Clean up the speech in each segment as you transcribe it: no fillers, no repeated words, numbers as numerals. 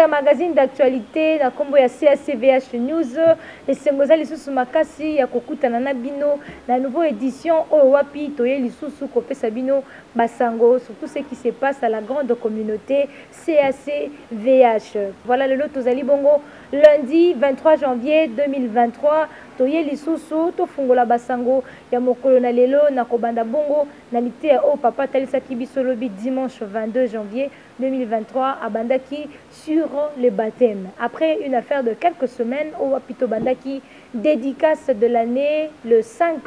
ya magazine d'actualité na kombo ya CACVH News esengoza lisusu makasi ya kokutana na bino na nouveau édition oyo wapi toye lisusu kopesa bino basango sur tout ce qui se passe à la grande communauté CACVH. Voilà le lot tozali bongo lundi 23 janvier 2023 toye lisusu tofungola basango ya mokolo na lelo na kobanda bongo na lite o papa talisaki biso lobi dimanche 22 janvier 2023 à Bandaki sur le baptême. Après une affaire de quelques semaines, au Wapito Bandaki, dédicace de l'année le 5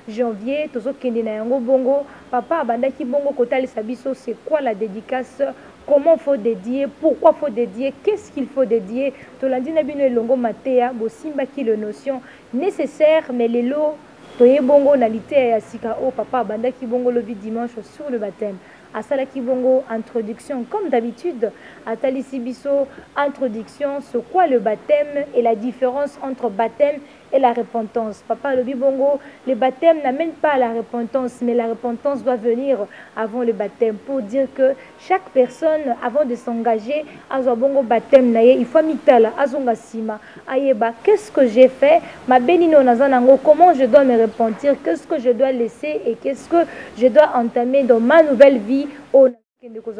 janvier, Tozo Kendina Yango Bongo, papa Bandaki Bongo Kotali Sabiso, c'est quoi la dédicace? Comment faut dédier? Pourquoi faut dédier? Qu'est-ce qu'il faut dédier? Tolandina Bino Longo Matea, Bosimba qui le notion nécessaire, mais les lots, Toye Bongo Nalité et Asika, oh papa Bandaki Bongo le dimanche sur le baptême. À Salaki Bongo, introduction, comme d'habitude, à Talisibiso, introduction, sur quoi le baptême et la différence entre baptême et la repentance. Papa Lobi Bongo, le baptême n'amène pas à la repentance, mais la repentance doit venir avant le baptême pour dire que chaque personne, avant de s'engager à Bongo baptême, il faut mitala, azonga sima, ayeba, qu'est-ce que j'ai fait, ma benino nazanango, comment je dois me repentir, qu'est-ce que je dois laisser et qu'est-ce que je dois entamer dans ma nouvelle vie au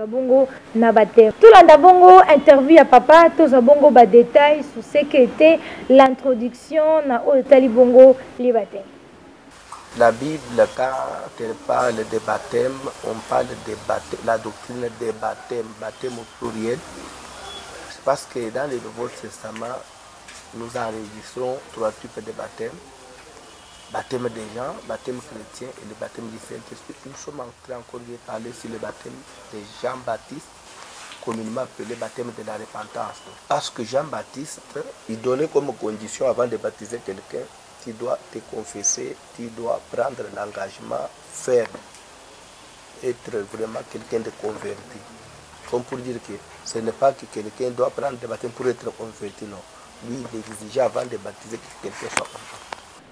Bongo na baptême. Tout l'anda bongo interview à papa, tout ça bongo ba détail sur ce qu'était l'introduction na au tali bongo les baptêmes. La Bible, quand elle parle de baptême, on parle de baptême, la doctrine des baptêmes, baptême au pluriel. C'est parce que dans le Nouveau Testament, nous enregistrons 3 types de baptêmes. Baptême des gens, baptême chrétien et le baptême du Saint-Esprit. Nous sommes en train encore de parler sur le baptême de Jean-Baptiste, communément appelé baptême de la repentance. Parce que Jean-Baptiste, il donnait comme condition avant de baptiser quelqu'un, tu dois te confesser, tu dois prendre l'engagement ferme, être vraiment quelqu'un de converti. Comme pour dire que ce n'est pas que quelqu'un doit prendre le baptême pour être converti, non. Lui, il exigeait avant de baptiser que quelqu'un soit converti.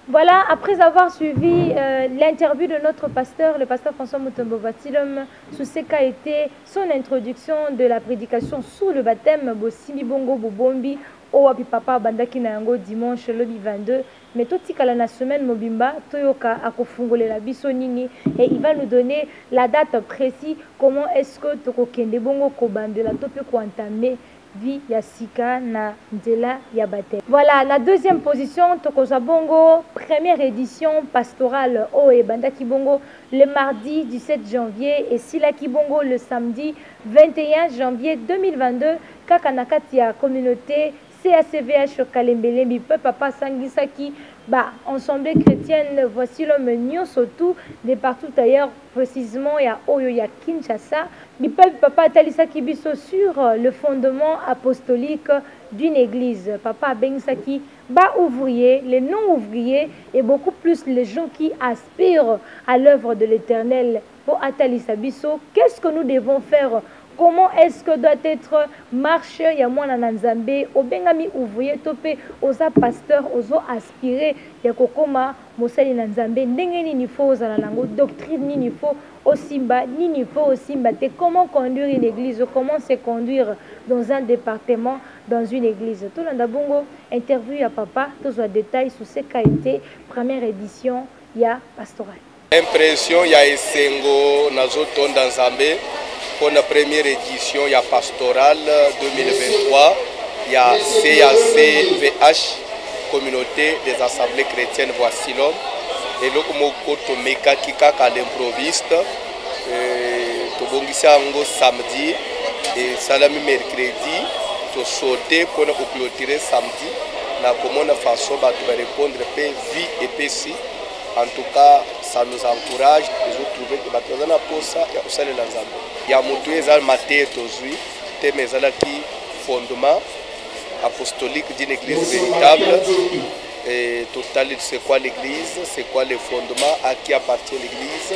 Voilà, après avoir suivi l'interview de notre pasteur, le pasteur François Mutombo Batilom, sous ce qu'a été son introduction de la prédication sur le baptême, Bossimi Bongo Bobombi, Owapi Papa Bandaki Nayango dimanche le 22, mais tout la semaine Mobimba, Toyoka Akofungole la Bisonini, et il va nous donner la date précise, comment est-ce que Toko Kende Bongo Kobandela Tope Kwantamé vie ya sika na nzela ya baptême. Voilà, la deuxième position Tokoza Bongo, première édition pastorale au Bandaki Bongo le mardi 17 janvier et Silaki Bongo le samedi 21 janvier 2022 Kakanakati ya communauté CACVH Kalembelembi Papa Sangisaki bah ensemble chrétienne voici l'homme nio surtout de partout ailleurs précisément il y a Oyo ya Kinshasa bi papa Talisaki biso sur le fondement apostolique d'une église. Papa Bengsaki bas ouvriers, les non ouvriers et beaucoup plus les gens qui aspirent à l'œuvre de l'Éternel. Pour Atalisa biso, qu'est-ce que nous devons faire? Comment est-ce que doit être marché ya mwana na Nzambe obengami ouvrier topé oza pasteur ozo aspirer ya kokoma mosali na Nzambe ndenge nini faut ozala nango doctrine nini faut osimba nini faut osimba te comment conduire une église comment se conduire dans un département dans une église tout landa bongo interview à papa tous les détails sur ce qu'a été première édition ya pastoral impression ya esengo nazoto dans Nzambe. Pour la première édition, il y a Pastoral 2023, il y a CACVH, Communauté des Assemblées Chrétiennes Voici l'Homme, et le Moko Meka Kika à l'improviste, Tobongisa Ango samedi, et Salami mercredi, to sauter pour nous clôturer samedi, na comment façon de répondre vie et péci. En tout cas, ça nous encourage de trouver que nous avons pour ça et aussi les Nzambe. Il y a mutu ezal maté tozui thème ezala qui fondement apostolique d'une église véritable et total c'est quoi l'église, c'est quoi le fondement, à qui appartient l'église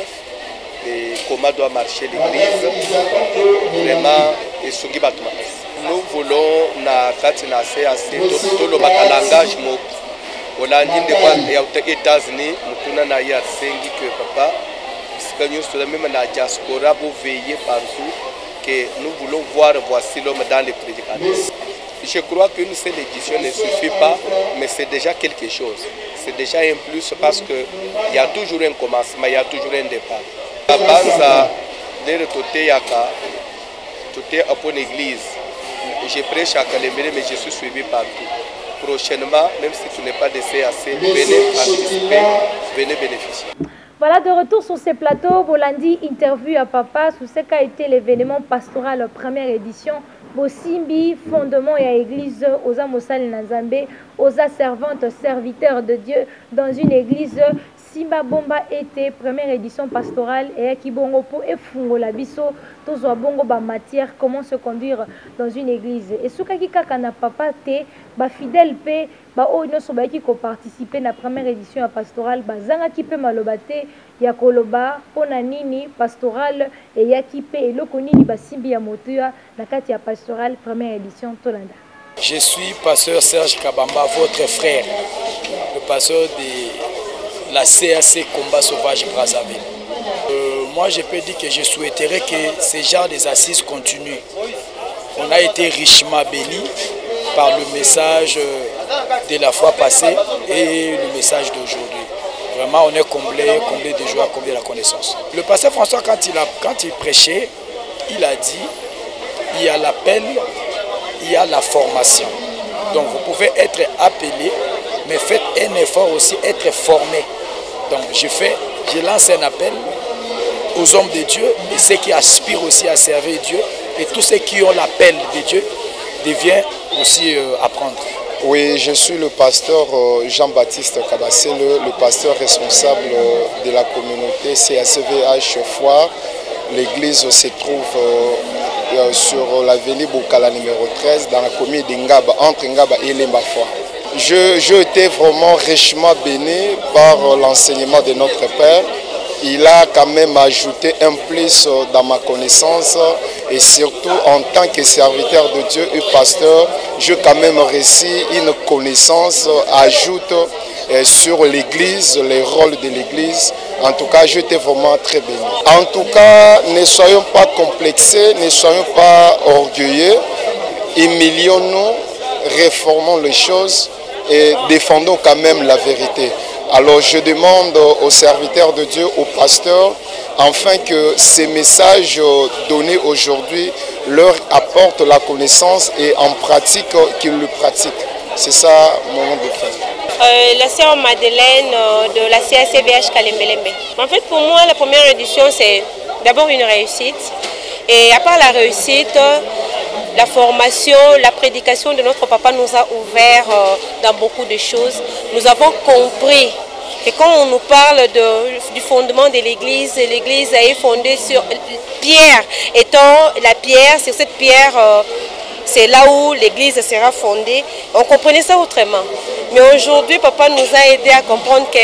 et comment doit marcher l'église. Vraiment et sugi batuma. Nous voulons na kati na CAC tout le langage moko Olandi aux États-Unis, nous avons que papa, même la diaspora, vous veillez partout, que nous voulons voir voici l'homme dans les prédicateurs. je crois qu'une seule édition ne suffit pas, mais c'est déjà quelque chose. C'est déjà un plus parce qu'il y a toujours un commencement, il y a toujours un départ. Banza, pour l'église. Je prêche à Kalembele, mais je suis suivi partout. Prochainement, même si tu n'es pas de CAC, venez participer, venez bénéficier. Voilà, de retour sur ces plateaux, Bolandi interview à papa sur ce qu'a été l'événement pastoral première édition. Bosimbi, fondement et à église, aux Amosal Nazambe, aux servantes, serviteurs de Dieu dans une église. Simba Bomba était première édition pastorale et qui bongo pour efungo la biso tous wa bongo ba matière comment se conduire dans une église et ce qui kaka na papa te ba fidèle pe ba o no so ba ki ko participer na première édition pastorale ba zanga ki pe maloba te ya koloba pona nini pastorale et ya ki pe eloko nini ba simbi ya motua na kati ya pastorale première édition Tolanda. Je suis pasteur Serge Kabamba, votre frère, le pasteur de la CAC Combat Sauvage Brazzaville. Moi, je peux dire que je souhaiterais que ce genre des assises continuent. On a été richement bénis par le message de la fois passée et le message d'aujourd'hui. Vraiment, on est comblé de joie, comblé de la connaissance. Le pasteur François, quand il prêchait, il a dit, il y a l'appel, il y a la formation. Donc, vous pouvez être appelé, mais faites un effort aussi, être formé. Donc, je lance un appel aux hommes de Dieu et ceux qui aspirent aussi à servir Dieu et tous ceux qui ont l'appel de Dieu deviennent aussi apprendre. Oui, je suis le pasteur Jean-Baptiste Kabassé, le pasteur responsable de la communauté CACVH Foire. L'église se trouve sur l'avenue Bokala numéro 13 dans la commune d'Ingaba, entre Ngaba et Lembafoire. J'ai été vraiment richement béni par l'enseignement de notre Père. Il a quand même ajouté un plus dans ma connaissance et surtout en tant que serviteur de Dieu et pasteur, j'ai quand même réussi une connaissance, ajoute sur l'église, les rôles de l'église. En tout cas, j'étais vraiment très béni. En tout cas, ne soyons pas complexés, ne soyons pas orgueilleux, humilions-nous, réformons les choses et défendons quand même la vérité. Alors je demande aux serviteurs de Dieu, aux pasteurs, afin que ces messages donnés aujourd'hui leur apportent la connaissance et en pratique qu'ils le pratiquent. C'est ça mon nom de frère. La sœur Madeleine de la CACVH Kalembelembe. En fait, pour moi, la première édition, c'est d'abord une réussite. Et à part la réussite, la formation, la prédication de notre papa nous a ouvert dans beaucoup de choses. Nous avons compris que quand on nous parle du fondement de l'église est fondée sur pierre. Étant la pierre, sur cette pierre, c'est là où l'église sera fondée. On comprenait ça autrement. Mais aujourd'hui, papa nous a aidé à comprendre que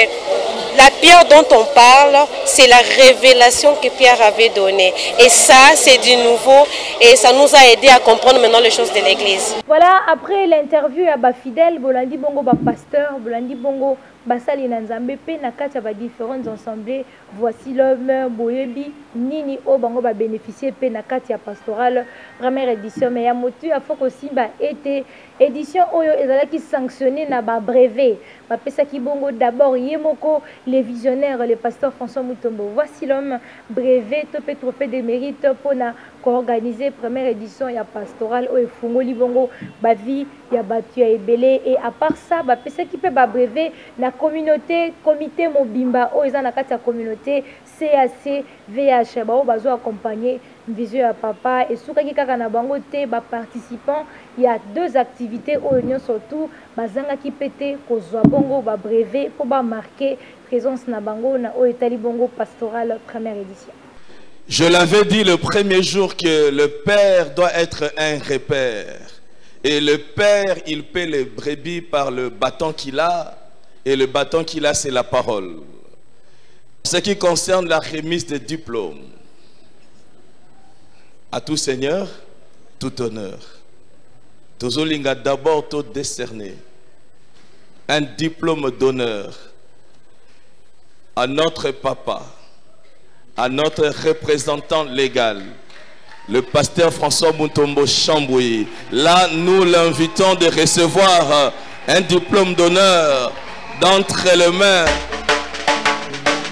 la pierre dont on parle, c'est la révélation que Pierre avait donnée. Et ça, c'est du nouveau et ça nous a aidé à comprendre maintenant les choses de l'église. Voilà, après l'interview à Bafidèle, Bolandi Bongo, pasteur, Bolandi Bongo, Basali Nanzambe, Penakati, différentes assemblées. Voici l'homme, Boyebi, Nini, Obango, va bénéficier, Penakati, pastoral, première édition. Mais Yamotu, a faut aussi été édition Oyo, qui sanctionné na ba brevet. Pesaki Bongo d'abord, Yemoko, les visionnaires, le pasteur François Mutombo. Voici l'homme, brevet, topé trophée des mérites pour organiser première édition, il y a pastoral, Oyo Fungoli Bongo, Bavi, il y a Batu, à Ebele. Et à part ça, Pesaki peut ba brevet, la communauté, comité Mobimba, Oyo, na kata communauté, CAC, VH, bazo accompagner vision à papa et soukaki kaka na bango te ba participants, il y a deux activités au union surtout bazanga ki pété kozwa bongo ba brevet pour ba marquer présence na bango na o etali bongo pastoral première édition. Je l'avais dit le premier jour que le père doit être un repère et le père il paie les brebis par le bâton qu'il a et le bâton qu'il a c'est la parole. Ce qui concerne la remise des diplômes, à tout seigneur, tout honneur. Tozolinga d'abord tout décerné un diplôme d'honneur à notre papa, à notre représentant légal, le pasteur François Mutombo Chamboui. Là, nous l'invitons de recevoir un diplôme d'honneur d'entre les mains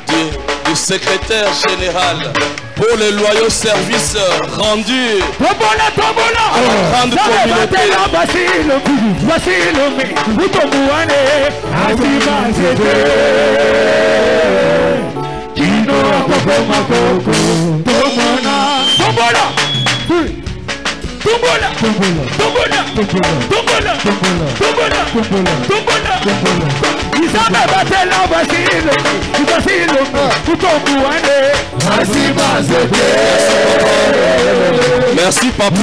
du secrétaire général pour le loyaux service rendu à la grande communauté. Merci papa.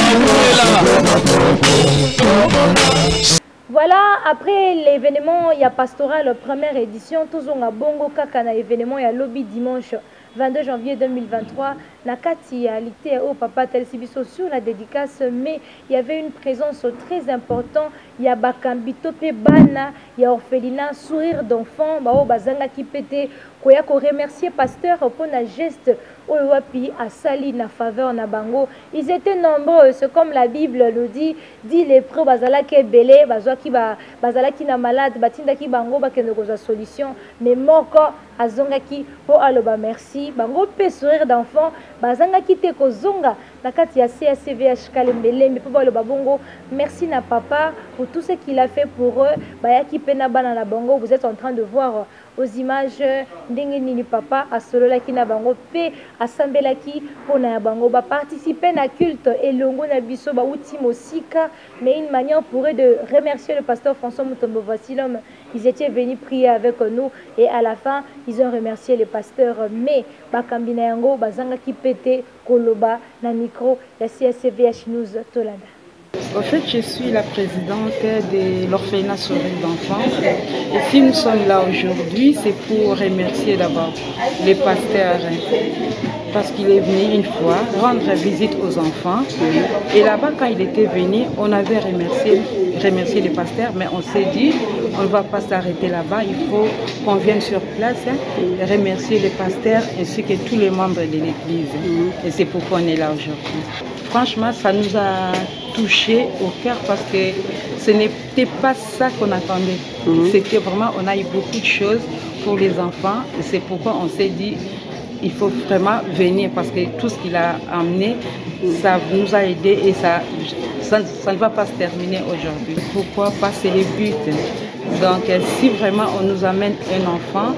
Voilà, après l'événement, il y a Pastoral première édition, tous on a bongo kaka na événement, il y a lobby dimanche 22 janvier 2023. La Kati a lité au papa Telsibiso sur la dédicace, mais il y avait une présence très importante. Il y a Bakambito Bana, il y a Orphelinat, sourire d'enfant, Bao Bazanga qui pétait. Koya ko remercier pasteur pour un geste Owapi à Sali na faveur na bango. Ils étaient nombreux, c'est comme la Bible le dit les preux bazala ki belé, bazala ki na malade, batinda ki bango bakende koza solution, mais moko azonga ki po aloba merci. Bango pe sourire d'enfant, bazanga ki te kozonga na kati ya CSVH Kalembelembe po aloba bongo merci na papa pour tout ce qu'il a fait pour eux. Bayaki pena bana na bango, vous êtes en train de voir aux images ndenge nini papa asololaki na bango pe asambelaki pona ya bango ba participer na culte elongo na biso ba uti mosika, mais une manière pour eux de remercier le pasteur François Mutombo Vassilom. Ils étaient venus prier avec nous et à la fin ils ont remercié le pasteur, mais bakambina yango bazanga ki pété koloba na micro ya CSVH News Tolanda. En fait, je suis la présidente de l'orphelinat Sourire d'enfants. Et si nous sommes là aujourd'hui, c'est pour remercier d'abord les pasteurs, parce qu'il est venu une fois rendre visite aux enfants. Et là-bas, quand il était venu, on avait remercié les pasteurs, mais on s'est dit, on ne va pas s'arrêter là-bas, il faut qu'on vienne sur place et remercier les pasteurs ainsi que tous les membres de l'église. Et c'est pourquoi on est là aujourd'hui. Franchement, ça nous a touché au cœur parce que ce n'était pas ça qu'on attendait. C'était vraiment, on a eu beaucoup de choses pour les enfants et c'est pourquoi on s'est dit il faut vraiment venir parce que tout ce qu'il a amené, ça nous a aidé et ça ne va pas se terminer aujourd'hui. Pourquoi pas, c'est le but. Donc si vraiment on nous amène un enfant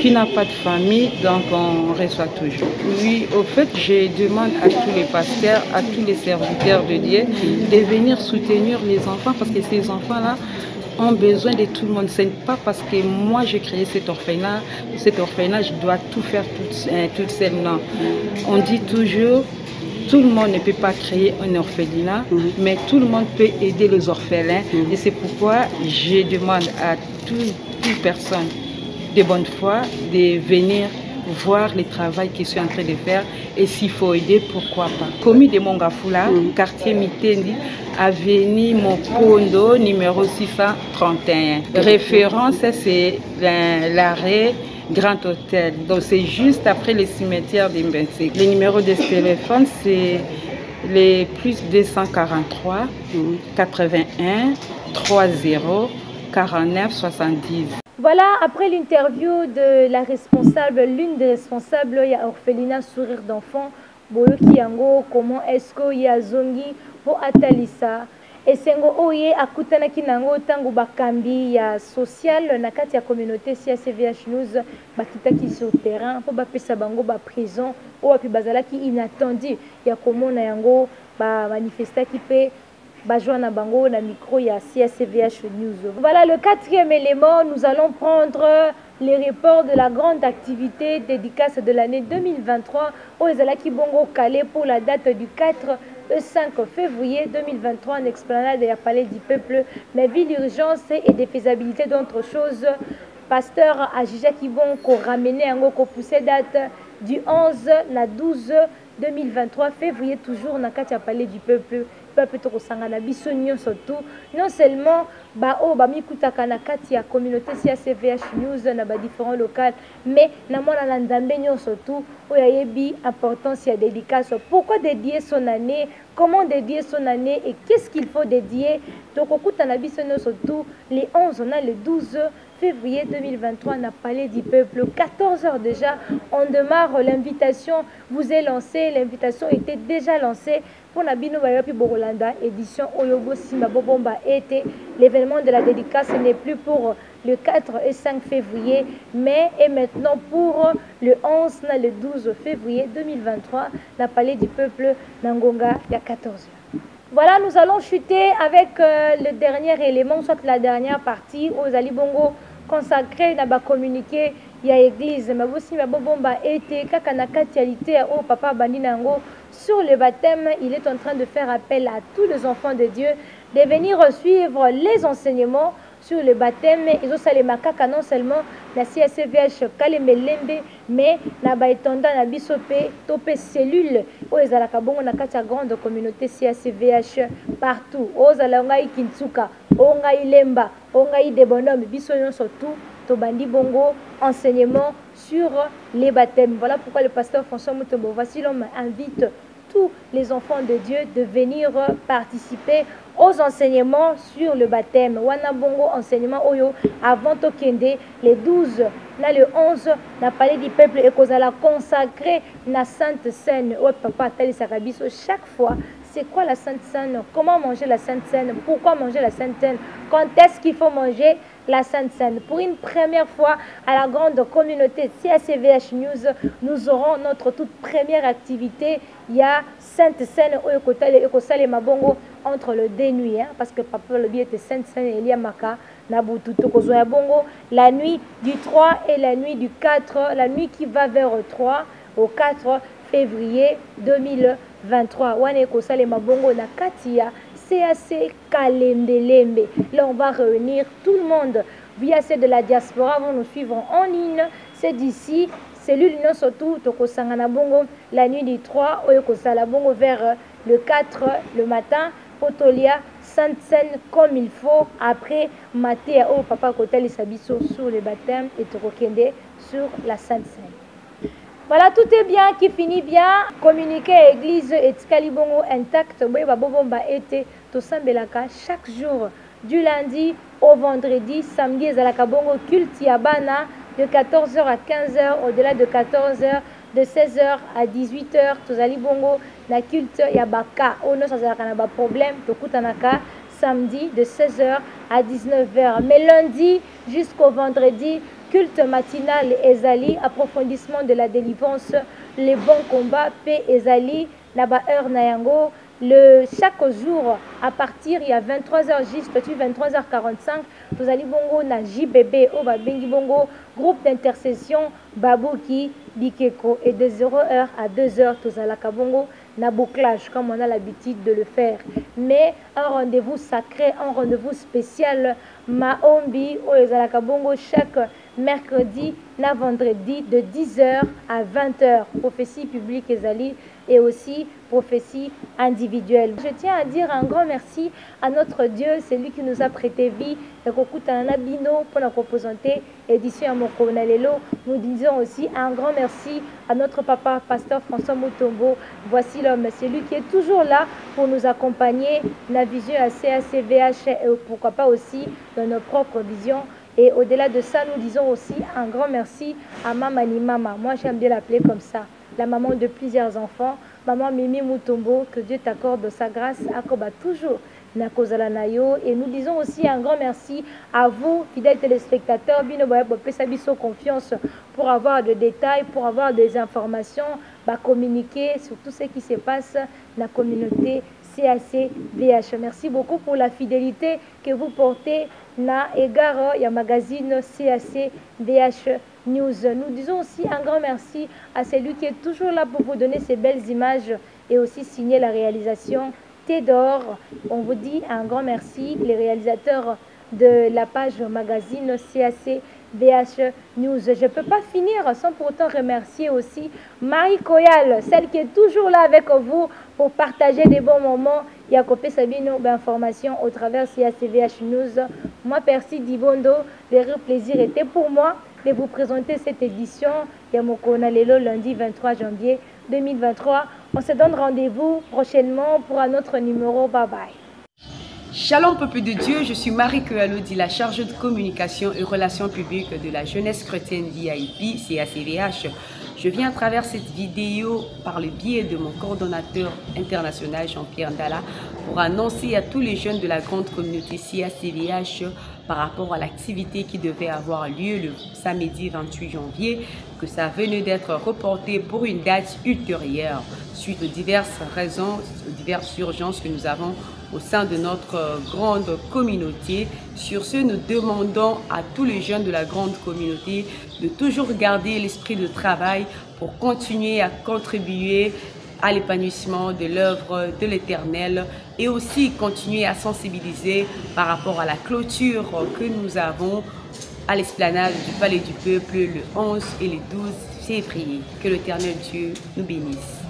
qui n'a pas de famille, donc on reçoit toujours. Oui, au fait, je demande à tous les pasteurs, à tous les serviteurs de Dieu de venir soutenir les enfants parce que ces enfants-là ont besoin de tout le monde. Ce n'est pas parce que moi j'ai créé cet orphelinat, je dois tout faire toute seule. Non. On dit toujours, tout le monde ne peut pas créer un orphelinat, mais tout le monde peut aider les orphelins. Et c'est pourquoi je demande à toute personne de bonne foi de venir voir le travail que je suis en train de faire et s'il faut aider, pourquoi pas. Commis de Mongafula, quartier Mitendi, avenue Mopondo, numéro 631. Référence, c'est l'arrêt Grand Hôtel. Donc c'est juste après le cimetière d'Imbensek. Le numéro de téléphone, c'est les plus 243 81 30 49 70. Voilà, après l'interview de la responsable, l'une des responsables, il y a Orphelinat Sourire d'enfants, Boyoki Yango, comment est-ce qu'il y a Zongi pour Atalisa. Et sengo oye akutana kinango tango bakambi ya social na kati ya communauté CSVH News bakitaki sur terrain po bapesa bango ba prison o api bazalaki inattendu ya komona yango ba manifestaki pe Bajouana Bango, na micro, il y a CSVH News. Voilà le quatrième élément. Nous allons prendre les reports de la grande activité dédicace de l'année 2023 au Ezalaki Bongo Calais pour la date du 4 et 5 février 2023 en explanade et à Palais du Peuple. Mais ville d'urgence et des faisabilités d'autres choses. Pasteur Ajija Kibon ko ramené en ko poussé date du 11 na 12 2023 février toujours na Katia Palais du Peuple. Surtout, non seulement bao bamikutaka na kati ya communauté CACVH News na ba différents locales mais na mona na nzambe nyonso tout oyo ayebi importance ya dédicace. Pourquoi dédier son année, comment dédier son année et qu'est-ce qu'il faut dédier. Tokokuta na biso nyonso tout les 11 on a le 12 février 2023 na Palais du Peuple, 14h déjà, on démarre. L'invitation vous est lancée, l'invitation était déjà lancée pour Nabino Bayopi Borolanda, édition Oyobo Simba Bobomba été. L'événement de la dédicace n'est plus pour le 4 et 5 février, mais est maintenant pour le 11 et le 12 février 2023, na Palais du Peuple, Nangonga, il y a 14h. Voilà, nous allons chuter avec le dernier élément, soit la dernière partie, aux Alibongo consacré na ba communiqué ya église mabosi mabomba été kakana katialité au papa bandinango sur le baptême. Il est en train de faire appel à tous les enfants de Dieu de venir suivre les enseignements sur le baptême. Ils ont salé makaka non seulement la CACVH Kalemelembe mais na ba etonda na bisope topé cellule o ezalaka bongo na kati ya grande communauté CACVH partout o zalanga Kintsuka o ngai Lemba o ngai de bonhomme biso nyonso tout to bandi bongo enseignement sur les baptêmes. Voilà pourquoi le pasteur François Mutombo voici l'homme invite tous les enfants de Dieu de venir participer aux enseignements sur le baptême. Wana bongo enseignement oyo avant Tokende les 12 na le 11 na Palais du Peuple et kozala consacré na Sainte Seine. Oh papa tali sakabiso chaque fois. C'est quoi la Sainte Seine? Comment manger la Sainte Seine? Pourquoi manger la Sainte Seine? Quand est-ce qu'il faut manger la Sainte Seine? Pour une première fois à la grande communauté CACVH News, nous aurons notre toute première activité. Il y a Sainte Seine au Ekosale Mabongo entre le dénuit, hein, parce que papa le bien était Sainte Seine et Elia Maka Nabutu Tokozoya Bongo, la nuit du 3 et la nuit du 4, la nuit qui va vers 3 au 4 février 2023. Wane Ekosale Mabongo na Katia CAC Kalembelembe. Là, on va réunir tout le monde via ceux de la diaspora. Vont nous suivre en ligne. C'est d'ici. C'est l'union surtout. Tokosangana Bongo la nuit du 3. Oyokosala Bongo vers le 4 le matin. Potolia Sainte Seine comme il faut. Après, Maté au Papa Kotel Sabiso sur le baptême et Tokokende sur la Sainte Seine. Voilà, tout est bien, qui finit bien. Communiquer à l'église et Tkalibongo intact. Bobomba été tout Sambelaka chaque jour du lundi au vendredi. Samedi, Zalakabongo culte Yabana de 14h à 15h. Au-delà de 14h, de 16h à 18h. Tozali Bongo, la culte Yabaka. Ono Sazalakanaba problème. Tokutanaka samedi de 16h à 19h. Mais lundi jusqu'au vendredi, culte matinal Ezali, approfondissement de la délivrance, les bons combats, paix Ezali, Naba heure Nayango. Chaque jour, à partir, il y a 23h juste, 23h45, vous allez bongo na JBB, Oba Bengi Bongo, groupe d'intercession, Babouki, Bikeko, et de 0h à 2h, tous à la Kabongo, na bouclage, comme on a l'habitude de le faire. Mais un rendez-vous sacré, un rendez-vous spécial, Maombi, Oezala Kabongo, chaque mercredi, na vendredi, de 10h à 20h, prophétie publique Ezali, et aussi prophétie individuelle. Je tiens à dire un grand merci à notre Dieu, c'est lui qui nous a prêté vie. Pour la représenter édition à Mokonalelo. Nous disons aussi un grand merci à notre papa, pasteur François Mutombo. Voici l'homme, c'est lui qui est toujours là pour nous accompagner, la vision à CACVH et pourquoi pas aussi dans nos propres visions. Et au-delà de ça, nous disons aussi un grand merci à Mamani Mama. Moi, j'aime bien l'appeler comme ça. La maman de plusieurs enfants, maman Mimi Mutombo, que Dieu t'accorde sa grâce, accoba toujours Nakozala Nayo. Et nous disons aussi un grand merci à vous, fidèles téléspectateurs, Bino Boya confiance pour avoir des détails, pour avoir des informations, communiquer sur tout ce qui se passe dans la communauté CACVH. Merci beaucoup pour la fidélité que vous portez na égard ya magazine CACVH News. Nous disons aussi un grand merci à celui qui est toujours là pour vous donner ces belles images et aussi signer la réalisation Théodore. On vous dit un grand merci, les réalisateurs de la page magazine CACVH News. Je ne peux pas finir sans pour autant remercier aussi Marie Koyal, celle qui est toujours là avec vous pour partager des bons moments ya kopesa bino information au travers ya CVH News. Moi Percy Dibondo, le réel plaisir était pour moi de vous présenter cette édition ya Mokona lelo lundi 23 janvier 2023. On se donne rendez-vous prochainement pour un autre numéro. Bye bye. Shalom peuple de Dieu, je suis Marie Kealodi, la chargée de communication et relations publiques de la jeunesse chrétienne d'IAIP, CACVH. Je viens à travers cette vidéo par le biais de mon coordonnateur international Jean-Pierre Ndala pour annoncer à tous les jeunes de la grande communauté CACVH par rapport à l'activité qui devait avoir lieu le samedi 28 janvier que ça venait d'être reporté pour une date ultérieure suite aux diverses raisons, aux diverses urgences que nous avons au sein de notre grande communauté. Sur ce, nous demandons à tous les jeunes de la grande communauté de toujours garder l'esprit de travail pour continuer à contribuer à l'épanouissement de l'œuvre de l'Éternel et aussi continuer à sensibiliser par rapport à la clôture que nous avons à l'esplanade du Palais du Peuple le 11 et le 12 février. Que l'Éternel Dieu nous bénisse.